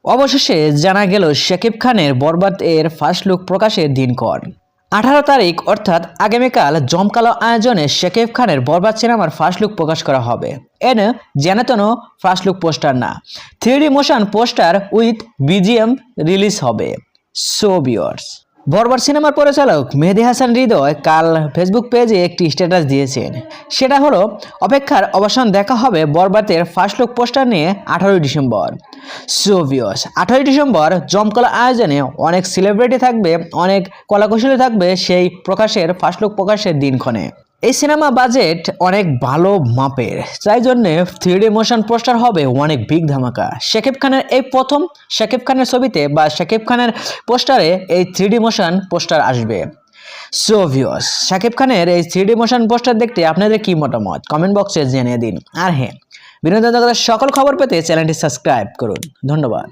অবশেষে জানা গেল শাকিব খানের বরবাদ এর ফার্স্ট লুক প্রকাশের দিনক্ষণ। 18 তারিখ অর্থাৎ আগামীকাল জমকালো আয়োজনে শাকিব খানের বরবাদ সিনেমার ফার্স্ট লুক প্রকাশ করা হবে। যেন ফার্স্ট লুক পোস্টার না, 3D motion poster with BGM release হবে। সো ভিউয়ার্স, বরবাদ সিনেমার পরিচালক মেহেদী হাসান হৃদয় কাল ফেসবুক পেজে একটি স্ট্যাটাস দিয়েছেন। সেটা হলো, অপেক্ষার অবসান, দেখা হবে বরবাদের ফার্স্ট লুক পোস্টার নিয়ে 18 ডিসেম্বর। সো ভিউয়ার্স, 18 ডিসেম্বর জমকালো আয়োজনে অনেক সেলিব্রিটি থাকবে, অনেক কলাকুশলী থাকবে সেই প্রকাশের ফার্স্ট লুক প্রকাশের দিনক্ষণে। এই সিনেমা বাজেট অনেক ভালো মাপের, তাই জন্য 3D মোশন পোস্টার হবে অনেক বিগ ধামাকা। শাকিব খানের এই প্রথম শাকিব খানের ছবিতে বা শাকিব খানের পোস্টারে এই 3D মোশন পোস্টার আসবে। সো ভিউয়ার্স, শাকিব খানের এই 3D মোশন পোস্টার দেখতে আপনাদের কি মতামত কমেন্ট বক্সে জানিয়ে দিন। আর হ্যাঁ, বিনোদন জগতের সকল খবর পেতে চ্যানেলটি সাবস্ক্রাইব করুন। ধন্যবাদ।